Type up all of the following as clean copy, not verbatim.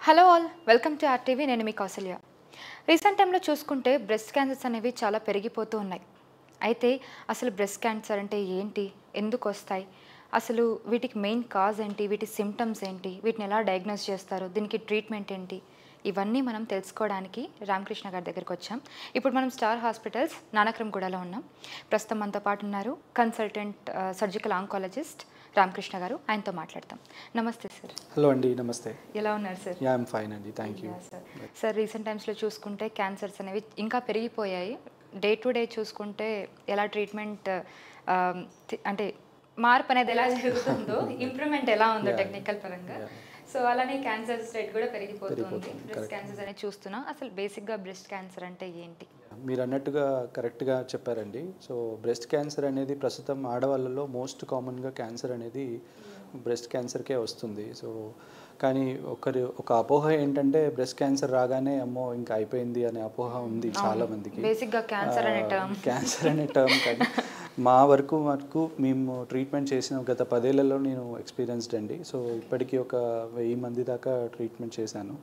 Hello all welcome to RTV. నేను మీ Kaushalya. Recent టైంలో చూసుకుంటే బ్రెస్ట్ క్యాన్సర్స్ అనేవి చాలా పెరిగిపోతూ ఉన్నాయి. అయితే అసలు బ్రెస్ట్ క్యాన్సర్ అంటే ఏంటి, ఎందుకు వస్తాయి, అసలు వీటికి మెయిన్ కాజ్ ఏంటి, వీటి సిమ్టమ్స్ ఏంటి, వీటిని ఎలా డయాగ్నోస్ చేస్తారు, దీనికి ట్రీట్మెంట్ ఏంటి, ఇవన్నీ మనం తెలుసుకోవడానికి రామకృష్ణ గారి దగ్గరికి వచ్చాం. ఇప్పుడు మనం స్టార్ హాస్పిటల్స్ నానక్రమ్గూడలో ఉన్నాం. ప్రస్తుతం మనతో పాటు ఉన్నారు కన్సల్టెంట్ సర్జికల్ ఆంకాలజిస్ట్ రామకృష్ణ గారు. ఆయనతో మాట్లాడతాం. నమస్తే సార్. హలో అండి, నమస్తే. ఎలా ఉన్నారు సార్? యా ఐమ్ ఫైన్ అండి, థ్యాంక్ యూ. సార్, రీసెంట్ టైమ్స్లో చూసుకుంటే క్యాన్సర్స్ అనేవి ఇంకా పెరిగిపోయాయి. డే టు డే చూసుకుంటే ఎలా ట్రీట్మెంట్ అంటే మార్పు అనేది ఎలా జరుగుతుందో, ఇంప్రూవ్మెంట్ ఎలా ఉందో టెక్నికల్ పరంగా, సో అలానే క్యాన్సర్స్ రేట్ కూడా పెరిగిపోతుంది. బ్రెస్ట్ క్యాన్సర్స్ అనేది చూస్తున్నాం. అసలు బేసిక్గా బ్రెస్ట్ క్యాన్సర్ అంటే ఏంటి? మీరు అన్నట్టుగా కరెక్ట్గా చెప్పారండి. సో బ్రెస్ట్ క్యాన్సర్ అనేది ప్రస్తుతం ఆడవాళ్ళలో మోస్ట్ కామన్గా క్యాన్సర్ అనేది బ్రెస్ట్ క్యాన్సర్కే వస్తుంది. సో కానీ ఒక అపోహ ఏంటంటే బ్రెస్ట్ క్యాన్సర్ రాగానే అమ్మో ఇంకా అయిపోయింది అనే అపోహ ఉంది చాలా మందికి. బేసిక్గా క్యాన్సర్ అనే టర్మ్ కానీ మా వరకు మేము ట్రీట్మెంట్ చేసిన గత 10 ఏళ్లలో నేను ఎక్స్పీరియన్స్డ్ అండి. సో ఇప్పటికీ ఒక 1000 మంది దాకా ట్రీట్మెంట్ చేశాను.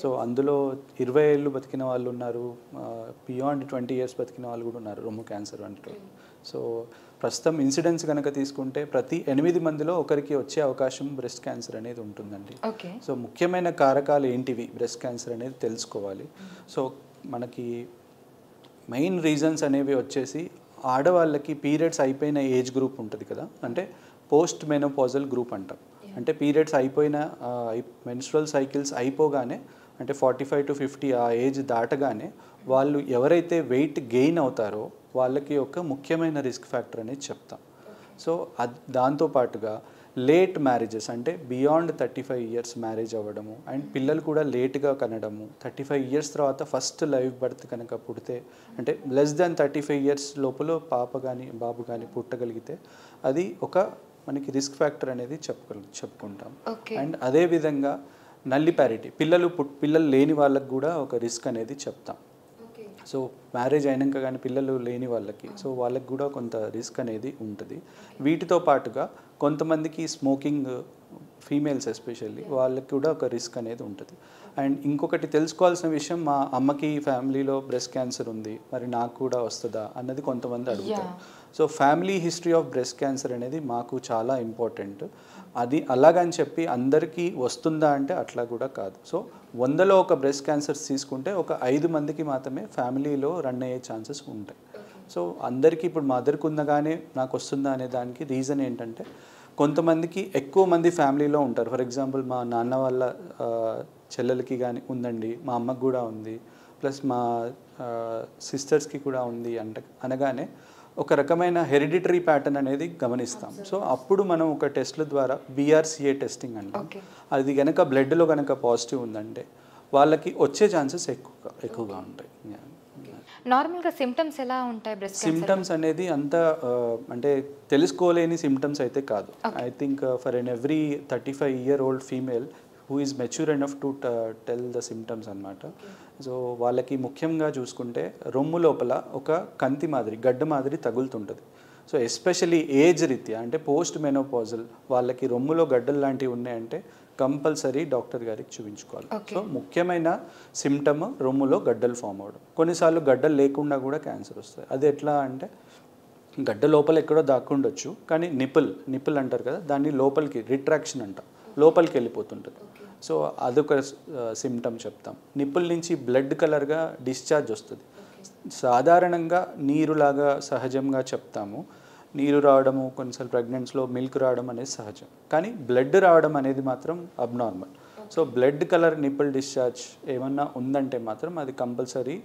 సో అందులో 20 ఏళ్ళు బతికిన వాళ్ళు ఉన్నారు, బియాండ్ 20 ఇయర్స్ బతికిన వాళ్ళు కూడా ఉన్నారు రొమ్ము క్యాన్సర్ అంటూ. సో ప్రస్తుతం ఇన్సిడెన్స్ కనుక తీసుకుంటే ప్రతి 8 మందిలో ఒకరికి వచ్చే అవకాశం బ్రెస్ట్ క్యాన్సర్ అనేది ఉంటుందండి. సో ముఖ్యమైన కారకాలు ఏంటివి బ్రెస్ట్ క్యాన్సర్ అనేది తెలుసుకోవాలి. సో మనకి మెయిన్ రీజన్స్ అనేవి వచ్చేసి ఆడవాళ్ళకి పీరియడ్స్ అయిపోయిన ఏజ్ గ్రూప్ ఉంటుంది కదా, అంటే పోస్ట్ మెనోపాజల్ గ్రూప్ అంటాం. అంటే పీరియడ్స్ అయిపోయిన మెన్స్ట్రువల్ సైకిల్స్ అయిపోగానే, అంటే 45 to 50 ఆ ఏజ్ దాటగానే వాళ్ళు ఎవరైతే వెయిట్ గెయిన్ అవుతారో వాళ్ళకి ఒక ముఖ్యమైన రిస్క్ ఫ్యాక్టర్ అనేది చెప్తాం. సో దాంతోపాటుగా లేట్ మ్యారేజెస్, అంటే బియాండ్ 35 ఇయర్స్ మ్యారేజ్ అవ్వడము, అండ్ పిల్లలు కూడా లేట్గా కనడము, 35 ఇయర్స్ తర్వాత ఫస్ట్ లైవ్ బర్త్ కనుక పుడితే, అంటే లెస్ దాన్ 35 ఇయర్స్ లోపల పాప కానీ బాబు కానీ పుట్టగలిగితే అది ఒక మనకి రిస్క్ ఫ్యాక్టర్ అనేది చెప్పుకుంటాం. అండ్ అదేవిధంగా నల్లి ప్యారిటీ, పిల్లలు లేని వాళ్ళకి కూడా ఒక రిస్క్ అనేది చెప్తాం. సో మ్యారేజ్ అయినాక కానీ పిల్లలు లేని వాళ్ళకి, సో వాళ్ళకి కూడా కొంత రిస్క్ అనేది ఉంటుంది. వీటితో పాటుగా కొంతమందికి స్మోకింగ్, ఫీమేల్స్ ఎస్పెషల్లీ వాళ్ళకి కూడా ఒక రిస్క్ అనేది ఉంటుంది. అండ్ ఇంకొకటి తెలుసుకోవాల్సిన విషయం, మా అమ్మకి ఫ్యామిలీలో బ్రెస్ట్ క్యాన్సర్ ఉంది, మరి నాకు కూడా వస్తుందా అన్నది కొంతమంది అడుగుతారు. So family history of breast cancer అనేది మాకు చాలా ఇంపార్టెంట్. అది అలాగని చెప్పి అందరికీ వస్తుందా అంటే అట్లా కూడా కాదు. సో 100లో ఒక బ్రెస్ట్ క్యాన్సర్స్ తీసుకుంటే ఒక 5 మందికి మాత్రమే ఫ్యామిలీలో రన్ అయ్యే ఛాన్సెస్ ఉంటాయి. సో అందరికీ ఇప్పుడు మా మదర్కి ఉందగానే నాకు వస్తుందా అనే దానికి రీజన్ ఏంటంటే, కొంతమందికి ఎక్కువ మంది ఫ్యామిలీలో ఉంటారు. ఫర్ ఎగ్జాంపుల్ మా నాన్న వాళ్ళ చెల్లెలకి కానీ ఉందండి, మా అమ్మకు కూడా ఉంది, ప్లస్ మా సిస్టర్స్కి కూడా ఉంది అనగానే ఒక రకమైన హెరిడిటరీ ప్యాటర్న్ అనేది గమనిస్తాం. సో అప్పుడు మనం ఒక టెస్ట్ల ద్వారా BRCA టెస్టింగ్ అంటాం. అది కనుక బ్లడ్లో కనుక పాజిటివ్ ఉందంటే వాళ్ళకి వచ్చే ఛాన్సెస్ ఎక్కువగా ఉంటాయి. నార్మల్గా సిమ్టమ్స్ ఎలా ఉంటాయి బ్రెస్ట్ క్యాన్సర్? సిమ్టమ్స్ అనేది అంత అంటే తెలుసుకోలేని సిమ్టమ్స్ అయితే కాదు. I think for every 35-year-old female who is mature enough to tell the symptoms అనమాట. సో వాళ్ళకి ముఖ్యంగా చూసుకుంటే రొమ్ము లోపల ఒక కంతి మాదిరి, గడ్డ మాదిరి తగులుతుంటుంది. సో ఎస్పెషలీ ఏజ్ రీత్యా, అంటే పోస్ట్ మెనోపాజల్ వాళ్ళకి రొమ్ములో గడ్డలు లాంటివి ఉన్నాయంటే కంపల్సరీ డాక్టర్ గారికి చూపించుకోవాలి. సో ముఖ్యమైన సిమ్టమ్ రొమ్ములో గడ్డలు ఫామ్ అవ్వడం. కొన్నిసార్లు గడ్డలు లేకుండా కూడా క్యాన్సర్ వస్తుంది. అది ఎట్లా అంటే, గడ్డ లోపల ఎక్కడో దాక్కుండొచ్చు, కానీ నిప్పుల్ అంటారు కదా, దాన్ని లోపలికి రిట్రాక్షన్ అంటాం, లోపలికి వెళ్ళిపోతుంటుంది. సో అదొక సిమ్టమ్ చెప్తాం. నిప్పుల నుంచి బ్లడ్ కలర్గా డిశ్చార్జ్ వస్తుంది. సాధారణంగా నీరులాగా సహజంగా చెప్తాము, నీరు రావడము, కొన్నిసార్లు ప్రెగ్నెన్సీలో మిల్క్ రావడం అనేది సహజం, కానీ బ్లడ్ రావడం అనేది మాత్రం abnormal. So blood colour nipple discharge ఏమన్నా ఉందంటే మాత్రం అది కంపల్సరీ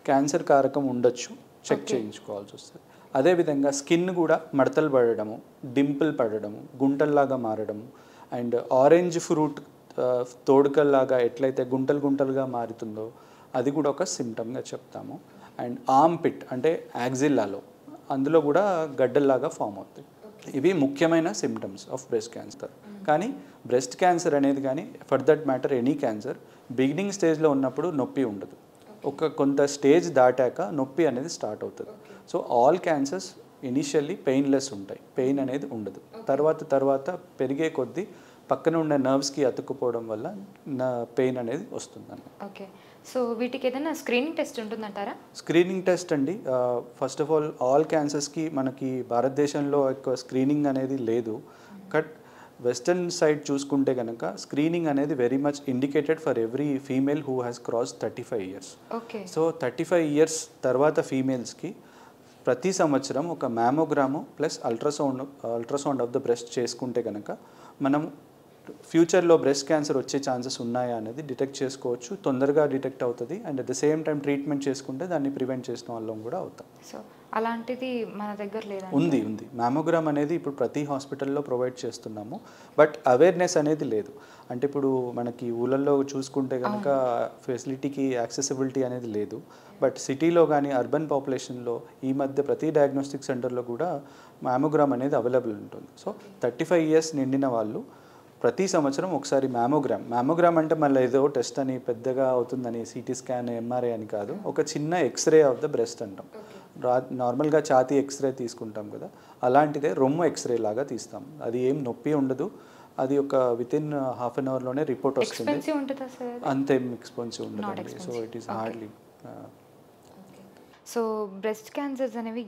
క్యాన్సర్ కారకం ఉండొచ్చు, చెక్ చేయించుకోవాల్సి వస్తుంది. అదేవిధంగా స్కిన్ కూడా మడతలు పడడము, డింపుల్ పడడము, గుంటల్లాగా మారడము, అండ్ ఆరెంజ్ ఫ్రూట్ తోడుకల్లాగా ఎట్లయితే గుంటలుగా మారుతుందో అది కూడా ఒక సిమ్టమ్గా చెప్తాము. అండ్ ఆర్మ్ పిట్, అంటే యాక్సిల్లాలో అందులో కూడా గడ్డల్లాగా ఫామ్ అవుతాయి. ఇవి ముఖ్యమైన సిమ్టమ్స్ ఆఫ్ బ్రెస్ట్ క్యాన్సర్. కానీ బ్రెస్ట్ క్యాన్సర్ అనేది కానీ, for that matter any cancer, beginning స్టేజ్లో ఉన్నప్పుడు నొప్పి ఉండదు. కొంత స్టేజ్ దాటాక నొప్పి అనేది స్టార్ట్ అవుతుంది. So all cancers initially painless ఉంటాయి, పెయిన్ అనేది ఉండదు. తర్వాత పెరిగే కొద్దీ పక్కన ఉన్న నర్వ్స్కి అతుక్కుపోవడం వల్ల పెయిన్ అనేది వస్తుందండి. ఓకే. సో వీటికి ఏదైనా స్క్రీనింగ్ టెస్ట్ ఉంటుందంటారా? స్క్రీనింగ్ టెస్ట్ అండి, ఫస్ట్ ఆఫ్ ఆల్ క్యాన్సర్స్కి మనకి భారతదేశంలో ఎక్కువ స్క్రీనింగ్ అనేది లేదు. బట్ వెస్టర్న్ సైడ్ చూసుకుంటే కనుక స్క్రీనింగ్ అనేది very much indicated for every female who has cross 35 years. Okay. So 35 years తర్వాత ఫీమేల్స్కి ప్రతి సంవత్సరం ఒక mammogram plus ultrasound of the breast చేసుకుంటే కనుక మనం ఫ్యూచర్లో బ్రెస్ట్ క్యాన్సర్ వచ్చే ఛాన్సెస్ ఉన్నాయా అనేది డిటెక్ట్ చేసుకోవచ్చు, తొందరగా డిటెక్ట్ అవుతుంది. And at the same time treatment చేసుకుంటే దాన్ని ప్రివెంట్ చేసిన వాళ్ళం కూడా అవుతాం. సో అలాంటిది మన దగ్గర లేదా? ఉంది. మ్యామోగ్రామ్ అనేది ఇప్పుడు ప్రతి హాస్పిటల్లో ప్రొవైడ్ చేస్తున్నాము. బట్ అవేర్నెస్ అనేది లేదు. అంటే ఇప్పుడు మనకి ఊళ్ళల్లో చూసుకుంటే కనుక ఫెసిలిటీకి యాక్సెసిబిలిటీ అనేది లేదు. బట్ సిటీలో కానీ అర్బన్ పాపులేషన్లో ఈ మధ్య ప్రతి డయాగ్నోస్టిక్ సెంటర్లో కూడా మ్యామోగ్రామ్ అనేది అవైలబుల్ ఉంటుంది. సో 35 years నిండిన వాళ్ళు ప్రతి సంవత్సరం ఒకసారి మ్యామోగ్రామ్ అంటే మళ్ళీ ఏదో టెస్ట్ అని పెద్దగా అవుతుందని సిటీ స్కాన్ ఎంఆర్ఐ అని కాదు, ఒక చిన్న ఎక్స్రే ఆఫ్ ద బ్రెస్ట్ అంటాం. నార్మల్గా ఛాతీ ఎక్స్రే తీసుకుంటాం కదా, అలాంటిదే రొమ్ము ఎక్స్రే లాగా తీస్తాం. అది ఏం నొప్పి ఉండదు. అది ఒక వితిన్ హాఫ్ అన్ అవర్లోనే రిపోర్ట్ వస్తుంది. అంతేం ఎక్స్పెన్సివ్ ఉండదండి. So it is hardly. So breast cancers అనేవి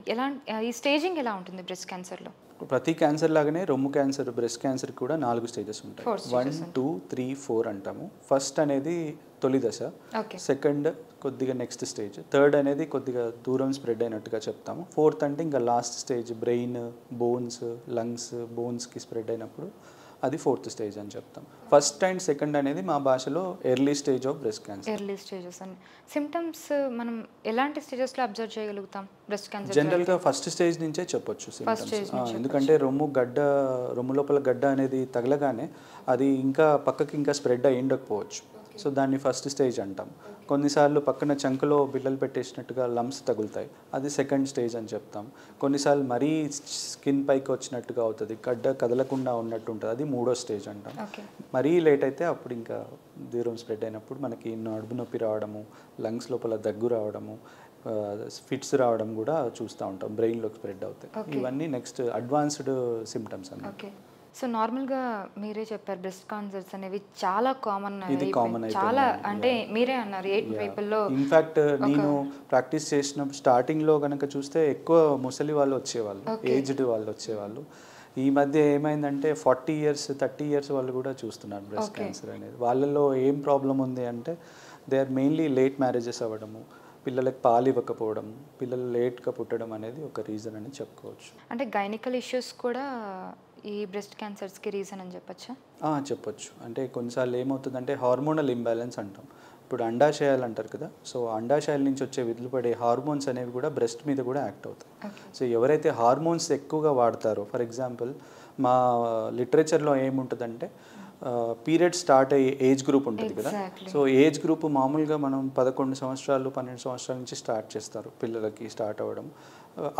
ఈ స్టేజింగ్ ఎలా ఉంటుంది బ్రెస్ట్ క్యాన్సర్లో? ప్రతి క్యాన్సర్ లాగానే రొమ్ము క్యాన్సర్, బ్రెస్ట్ క్యాన్సర్ కూడా 4 స్టేజెస్ ఉంటాయి. 1, 2, 3, 4 అంటాము. ఫస్ట్ అనేది తొలి దశ, సెకండ్ కొద్దిగా నెక్స్ట్ స్టేజ్, థర్డ్ అనేది కొద్దిగా దూరం స్ప్రెడ్ అయినట్టుగా చెప్తాము, ఫోర్త్ అంటే ఇంకా last stage brain, bones, lungs, బోన్స్కి స్ప్రెడ్ అయినప్పుడు అది ఫోర్త్ స్టేజ్ అని చెప్తాం. ఫస్ట్ అండ్ సెకండ్ అనేది మా భాషలో early stage of breast cancer. Early stages అండి. సిమ్టమ్స్ మనం ఎలాంటి స్టేజెస్లో అబ్జర్వ్ చేయగలుగుతాం బ్రెస్ట్ క్యాన్సర్? జనరల్గా ఫస్ట్ స్టేజ్ నుంచే చెప్పొచ్చు సిమ్టమ్స్. ఎందుకంటే రొమ్ము లోపల గడ్డ అనేది తగలగానే అది ఇంకా పక్కకి ఇంకా స్ప్రెడ్ అయ్యి ఉండకపోవచ్చు. సో దాన్ని ఫస్ట్ స్టేజ్ అంటాం. కొన్నిసార్లు పక్కన చంకలో బిళ్ళలు పెట్టేసినట్టుగా లంప్స్ తగులుతాయి, అది సెకండ్ స్టేజ్ అని చెప్తాం. కొన్నిసార్లు మరీ స్కిన్ పైకి వచ్చినట్టుగా అవుతుంది, గడ్డ కదలకుండా ఉన్నట్టు ఉంటుంది, అది మూడో స్టేజ్ అంటాం. మరీ లేట్ అయితే అప్పుడు ఇంకా దూరం స్ప్రెడ్ అయినప్పుడు మనకి నడుము నొప్పి రావడము, లంగ్స్ లోపల దగ్గు రావడము, ఫిట్స్ రావడం కూడా చూస్తూ ఉంటాం, బ్రెయిన్లోకి స్ప్రెడ్ అవుతాయి. ఇవన్నీ నెక్స్ట్ అడ్వాన్స్డ్ సిమ్టమ్స్ అన్నమాట. సో నార్మల్గా మీరే చెప్పారు బ్రెస్ట్ క్యాన్సర్స్ అనేవి చాలా కామన్, ఇది కామన్ చాలా అంటే మీరే అన్నారు 8 పీపుల్లో. ఇన్ఫ్యాక్ట్ నేను ప్రాక్టీస్ చేసిన స్టార్టింగ్లో కనుక చూస్తే ఎక్కువ ముసలి వాళ్ళు వచ్చేవాళ్ళు, ఏజ్డ్ వాళ్ళు వచ్చేవాళ్ళు. ఈ మధ్య ఏమైందంటే 40 years 30 years వాళ్ళు కూడా చూస్తున్నారు బ్రెస్ట్ క్యాన్సర్ అనేది. వాళ్ళల్లో ఏం ప్రాబ్లం ఉంది అంటే they are mainly late marriages అవ్వడము, పిల్లలకు పాలు ఇవ్వకపోవడం, పిల్లలు లేట్గా పుట్టడం అనేది ఒక రీజన్ అని చెప్పుకోవచ్చు. అంటే గైనికల్ ఇష్యూస్ కూడా ఈ బ్రెస్ట్ క్యాన్సర్స్కి రీజన్ అని చెప్పొచ్చా? చెప్పొచ్చు. అంటే కొన్నిసార్లు ఏమవుతుందంటే హార్మోనల్ ఇంబ్యాలెన్స్ అంటాం. ఇప్పుడు అండాశయాలు అంటారు కదా, సో అండాశయాల నుంచి వచ్చే విడుదలపడే హార్మోన్స్ అనేవి కూడా బ్రెస్ట్ మీద కూడా యాక్ట్ అవుతాయి. సో ఎవరైతే హార్మోన్స్ ఎక్కువగా వాడతారో, ఫర్ ఎగ్జాంపుల్ మా లిటరేచర్లో ఏముంటుందంటే పీరియడ్ స్టార్ట్ అయ్యే ఏజ్ గ్రూప్ ఉంటుంది కదా, సో ఏజ్ గ్రూప్ మామూలుగా మనం 11 సంవత్సరాలు 12 సంవత్సరాల నుంచి స్టార్ట్ చేస్తారు పిల్లలకి స్టార్ట్ అవ్వడం,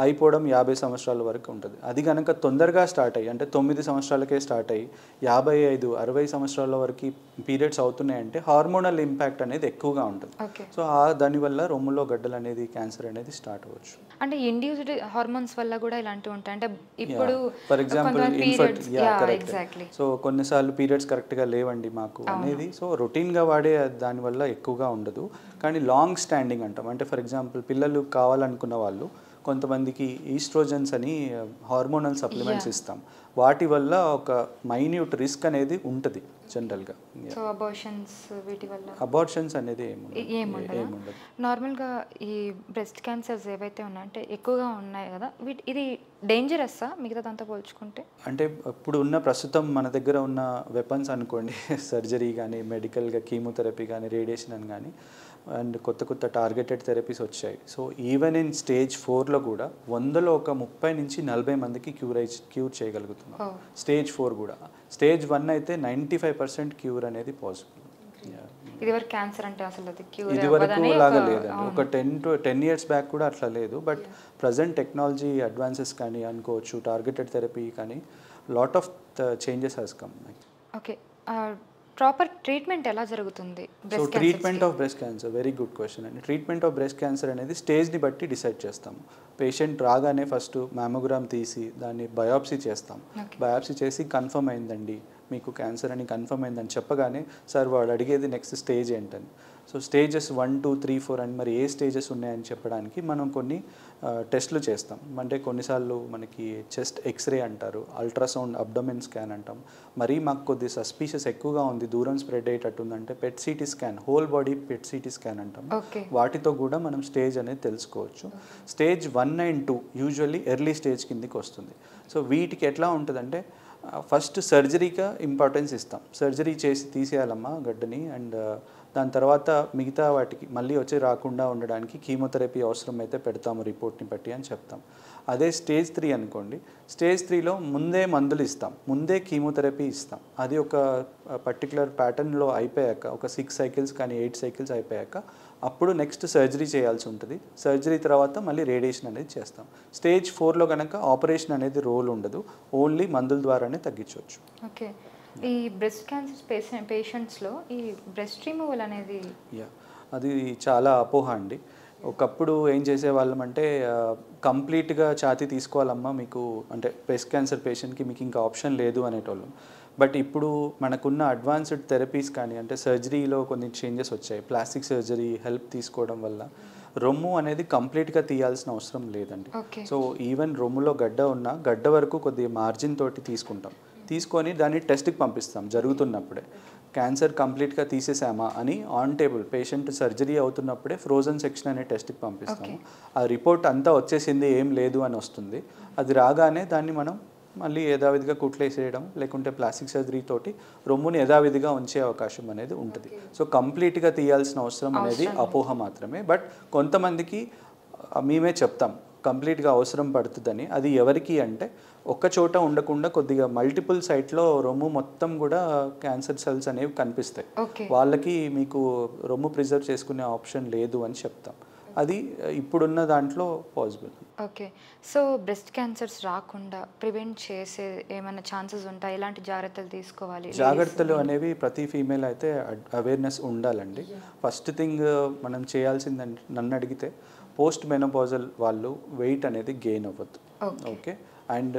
అయిపోవడం 50 సంవత్సరాల వరకు ఉంటుంది. అది కనుక తొందరగా స్టార్ట్ అయ్యి అంటే 9 సంవత్సరాలకే స్టార్ట్ అయ్యి 55 60 సంవత్సరాల వరకు పీరియడ్స్ అవుతున్నాయంటే హార్మోనల్ ఇంపాక్ట్ అనేది ఎక్కువగా ఉంటుంది. సో దానివల్ల రొమ్ములో గడ్డలు అనేది క్యాన్సర్ అనేది స్టార్ట్ అవ్వచ్చు. అంటే ఇండ్యూస్డ్ హార్మోన్స్ వల్ల కూడా ఇలాంటివి ఉంటాయి. అంటే ఇప్పుడు ఫర్ ఎగ్జాంపుల్ ఇన్ఫర్టిలిటీ, సో కొన్నిసార్లు పీరియడ్స్ కరెక్ట్గా లేవండి మాకు అనేది, సో రొటీన్గా వాడే దానివల్ల ఎక్కువగా ఉండదు. కానీ లాంగ్ స్టాండింగ్ అంటాం. అంటే ఫర్ ఎగ్జాంపుల్ పిల్లలు కావాలనుకున్న వాళ్ళు కొంతమందికి ఈస్ట్రోజన్స్ అని హార్మోనల్ సప్లిమెంట్స్ ఇస్తాం, వాటి వల్ల ఒక మైన్యూట్ రిస్క్ అనేది ఉంటుంది జనరల్గా. అబార్షన్స్ అనేది ఏముండదు. నార్మల్గా ఈ బ్రెస్ట్ క్యాన్సర్స్ ఏవైతే ఉన్నాయంటే ఎక్కువగా ఉన్నాయి కదా, ఇది డేంజరస్సా మిగతా దాంతో పోల్చుకుంటే? అంటే ఇప్పుడు ఉన్న ప్రస్తుతం మన దగ్గర ఉన్న వెపన్స్ అనుకోండి, సర్జరీ కానీ మెడికల్గా కీమోథెరపీ కానీ రేడియేషన్ అని కానీ అండ్ కొత్త టార్గెటెడ్ థెరపీస్ వచ్చాయి. సో ఈవెన్ ఇన్ స్టేజ్ 4లో కూడా 100లో ఒక 30 నుంచి 40 మందికి క్యూర్ చేయగలుగుతున్నాం. స్టేజ్ 4 కూడా. స్టేజ్ 1 అయితే 95% క్యూర్ అనేది పాసిబుల్. ఇదివరకు క్యాన్సర్ అంటే అసలు అది క్యూర్ ఇదివరకు లాగా లేదండి, ఒక 10 years బ్యాక్ కూడా అట్లా లేదు. బట్ ప్రజెంట్ టెక్నాలజీ అడ్వాన్సెస్ కానీ అనుకోవచ్చు, టార్గెటెడ్ థెరపీ కానీ lot of changes has come. Okay, proper treatment ఎలా జరుగుతుంది? So treatment of breast cancer very good question అండి. ట్రీట్మెంట్ ఆఫ్ బ్రెస్ట్ క్యాన్సర్ అనేది స్టేజ్ని బట్టి డిసైడ్ చేస్తాము. పేషెంట్ రాగానే ఫస్ట్ మ్యామోగ్రామ్ తీసి దాన్ని బయాప్సీ చేస్తాం. బయాప్సీ చేసి కన్ఫర్మ్ అయిందండి మీకు క్యాన్సర్ అని కన్ఫర్మ్ అయిందని చెప్పగానే సార్ వాడు అడిగేది నెక్స్ట్ స్టేజ్ ఏంటని. సో స్టేజెస్ 1, 2, 3, 4 అని మరి ఏ స్టేజెస్ ఉన్నాయని చెప్పడానికి మనం కొన్ని టెస్ట్లు చేస్తాం. అంటే కొన్నిసార్లు మనకి చెస్ట్ ఎక్స్రే అంటారు, అల్ట్రాసౌండ్ అబ్డమెన్ స్కాన్ అంటాం. మరీ మాకు కొద్ది సస్పీషియస్ ఎక్కువగా ఉంది, దూరం స్ప్రెడ్ అయ్యేటట్టుందంటే PET CT scan, whole body PET CT scan అంటాం. వాటితో కూడా మనం స్టేజ్ అనేది తెలుసుకోవచ్చు. Stage 1 and 2 usually early stage కిందికి వస్తుంది. సో వీటికి ఎట్లా ఉంటుందంటే ఫస్ట్ సర్జరీగా ఇంపార్టెన్స్ ఇస్తాం. సర్జరీ చేసి తీసేయాలమ్మా గడ్డని, అండ్ దాని తర్వాత మిగతా వాటికి మళ్ళీ వచ్చి రాకుండా ఉండడానికి కీమోథెరపీ అవసరం అయితే పెడతాము రిపోర్ట్ని బట్టి అని చెప్తాం. అదే స్టేజ్ 3 అనుకోండి, స్టేజ్ 3లో ముందే మందులు ఇస్తాం, ముందే కీమోథెరపీ ఇస్తాం. అది ఒక పర్టికులర్ ప్యాటర్న్లో అయిపోయాక, ఒక 6 సైకిల్స్ కానీ 8 సైకిల్స్ అయిపోయాక అప్పుడు నెక్స్ట్ సర్జరీ చేయాల్సి ఉంటుంది. సర్జరీ తర్వాత మళ్ళీ రేడియేషన్ అనేది చేస్తాం. స్టేజ్ 4లో కనుక ఆపరేషన్ అనేది రోల్ ఉండదు, ఓన్లీ మందుల ద్వారానే తగ్గించవచ్చు. ఓకే. ఈ బ్రెస్ట్ క్యాన్సర్ పేషెంట్స్లో ఈ బ్రెస్ట్ రిమూవల్ అనేది అది చాలా అపోహ అండి. ఒకప్పుడు ఏం చేసేవాళ్ళం అంటే కంప్లీట్గా ఛాతీ తీసుకోవాలమ్మా మీకు, అంటే బ్రెస్ట్ క్యాన్సర్ పేషెంట్కి మీకు ఇంకా ఆప్షన్ లేదు అనేటోళ్ళం. బట్ ఇప్పుడు మనకున్న అడ్వాన్స్డ్ థెరపీస్ కానీ, అంటే సర్జరీలో కొన్ని చేంజెస్ వచ్చాయి, ప్లాస్టిక్ సర్జరీ హెల్ప్ తీసుకోవడం వల్ల రొమ్ము అనేది కంప్లీట్గా తీయాల్సిన అవసరం లేదండి. సో ఈవెన్ రొమ్ములో గడ్డ ఉన్న గడ్డ వరకు కొద్దిగా మార్జిన్ తోటి తీసుకొని దాన్ని టెస్ట్కి పంపిస్తాం జరుగుతున్నప్పుడే. క్యాన్సర్ కంప్లీట్గా తీసేసామా అని ఆన్ టేబుల్ పేషెంట్ సర్జరీ అవుతున్నప్పుడే ఫ్రోజన్ సెక్షన్ అనే టెస్ట్కి పంపిస్తాము. ఆ రిపోర్ట్ అంతా వచ్చేసింది, ఏం లేదు అని వస్తుంది. అది రాగానే దాన్ని మనం మళ్ళీ యథావిధిగా కుట్లేసేయడం, లేకుంటే ప్లాస్టిక్ సర్జరీ తోటి రొమ్ముని యథావిధిగా ఉంచే అవకాశం అనేది ఉంటుంది. సో కంప్లీట్గా తీయాల్సిన అవసరం అనేది అపోహ మాత్రమే. బట్ కొంతమందికి మేమే చెప్తాం కంప్లీట్గా అవసరం పడుతుందని. అది ఎవరికి అంటే ఒక్క చోట ఉండకుండా కొద్దిగా మల్టిపుల్ సైట్లో రొమ్ము మొత్తం కూడా క్యాన్సర్ సెల్స్ అనేవి కనిపిస్తాయి. వాళ్ళకి మీకు రొమ్ము ప్రిజర్వ్ చేసుకునే ఆప్షన్ లేదు అని చెప్తాం. అది ఇప్పుడున్న దాంట్లో possible. Okay. So breast cancers రాకుండా ప్రివెంట్ చేసే ఏమైనా ఛాన్సెస్ ఉంటాయి? ఎలాంటి జాగ్రత్తలు తీసుకోవాలి? జాగ్రత్తలు అనేవి ప్రతి ఫీమేల్ అయితే అవేర్నెస్ ఉండాలండి. ఫస్ట్ థింగ్ మనం చేయాల్సిందంటే నన్ను అడిగితే పోస్ట్ మెనోపాజల్ వాళ్ళు వెయిట్ అనేది గెయిన్ అవ్వద్దు. ఓకే. అండ్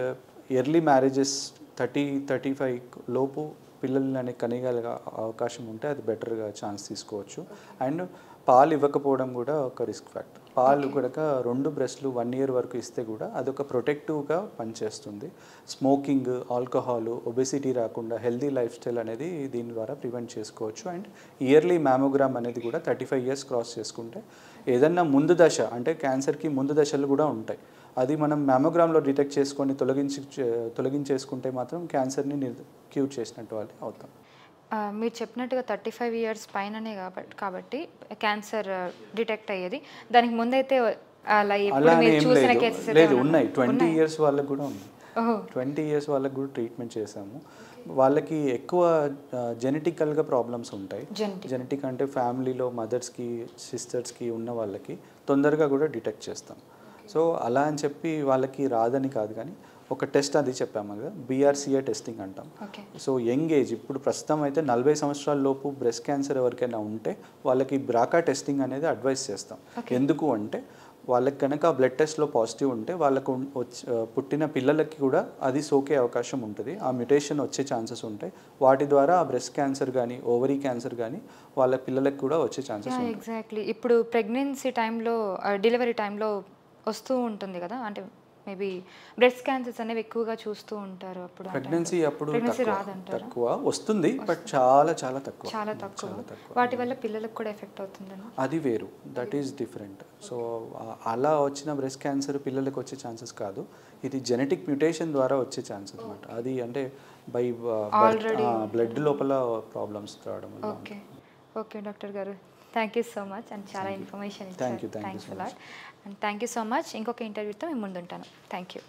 ఎర్లీ మ్యారేజెస్ 30-35 లోపు పిల్లల్ని కనగల అవకాశం ఉంటే అది బెటర్గా ఛాన్స్ తీసుకోవచ్చు. అండ్ పాలు ఇవ్వకపోవడం కూడా ఒక రిస్క్ ఫ్యాక్టర్. పాలు కూడా 2 బ్రెస్ట్లు 1 year వరకు ఇస్తే కూడా అదొక ప్రొటెక్టివ్గా పనిచేస్తుంది. స్మోకింగ్, ఆల్కహాల్, ఒబెసిటీ రాకుండా హెల్దీ లైఫ్ స్టైల్ అనేది దీని ద్వారా ప్రివెంట్ చేసుకోవచ్చు. అండ్ ఇయర్లీ మ్యామోగ్రామ్ అనేది కూడా 35 years క్రాస్ చేసుకుంటే ఏదన్నా ముందు దశ, అంటే క్యాన్సర్కి ముందు దశలు కూడా ఉంటాయి, అది మనం మ్యామోగ్రామ్లో డిటెక్ట్ చేసుకొని తొలగించేసుకుంటే మాత్రం క్యాన్సర్ని క్యూర్ చేసినట్టు వాళ్ళు అవుతాం. మీరు చెప్పినట్టుగా 35 years పైననే కాబట్టి క్యాన్సర్ డిటెక్ట్ అయ్యేది. దానికి ముందైతే అలా లేదు, ఉన్నాయి. 20 years వాళ్ళకి కూడా ఉన్నాయి. 20 years వాళ్ళకి కూడా ట్రీట్మెంట్ చేసాము. వాళ్ళకి ఎక్కువ జెనెటికల్గా ప్రాబ్లమ్స్ ఉంటాయి. జెనెటిక్ అంటే ఫ్యామిలీలో మదర్స్కి, సిస్టర్స్కి ఉన్న వాళ్ళకి తొందరగా కూడా డిటెక్ట్ చేస్తాం. సో అలా అని చెప్పి వాళ్ళకి రాదని కాదు, కానీ ఒక టెస్ట్ అది చెప్పాము కదా, BRCA టెస్టింగ్ అంటాం. సో యంగ్ ఏజ్, ఇప్పుడు ప్రస్తుతం అయితే 40 సంవత్సరాల లోపు బ్రెస్ట్ క్యాన్సర్ ఎవరికైనా ఉంటే వాళ్ళకి బ్రాకా టెస్టింగ్ అనేది అడ్వైస్ చేస్తాం. ఎందుకు అంటే వాళ్ళకి కనుక బ్లడ్ టెస్ట్లో పాజిటివ్ ఉంటే వాళ్ళకు పుట్టిన పిల్లలకి కూడా అది సోకే అవకాశం ఉంటుంది, ఆ మ్యుటేషన్ వచ్చే ఛాన్సెస్ ఉంటాయి. వాటి ద్వారా ఆ బ్రెస్ట్ క్యాన్సర్ కానీ ఓవరీ క్యాన్సర్ కానీ వాళ్ళ పిల్లలకి కూడా వచ్చే ఛాన్సెస్ ఉంటాయి. ఎగ్జాక్ట్లీ. ఇప్పుడు ప్రెగ్నెన్సీ టైంలో, డెలివరీ టైంలో వస్తూ ఉంటుంది కదా, అంటే మేబీ బ్రెస్ట్ క్యాన్సర్స్ అనేవి ఎక్కువగా చూస్తూ ఉంటారు. అప్పుడు ప్రెగ్నెన్సీ అప్పుడు తక్కువ వస్తుంది, బట్ చాలా చాలా తక్కువ. వాటి వల్ల పిల్లలకు కూడా ఎఫెక్ట్ అవుతుందండి. అది వేరు, దట్ ఈస్ డిఫరెంట్. సో అలా వచ్చిన బ్రెస్ట్ క్యాన్సర్ పిల్లలకు వచ్చే ఛాన్సెస్ కాదు, ఇది జెనెటిక్ మ్యుటేషన్ ద్వారా వచ్చే ఛాన్సెస్ అనమాట. అది అంటే బై బ్లడ్ లోపల ప్రాబ్లమ్స్ రావడం వల్ల. ఓకే డాక్టర్ గారు, thank you so much. And చాలా ఇన్ఫర్మేషన్ ఇచ్చారు. Thanks a lot. And thank you so much. ఇంకొక ఇంటర్వ్యూతో మేము ముందుంటాను. Thank you.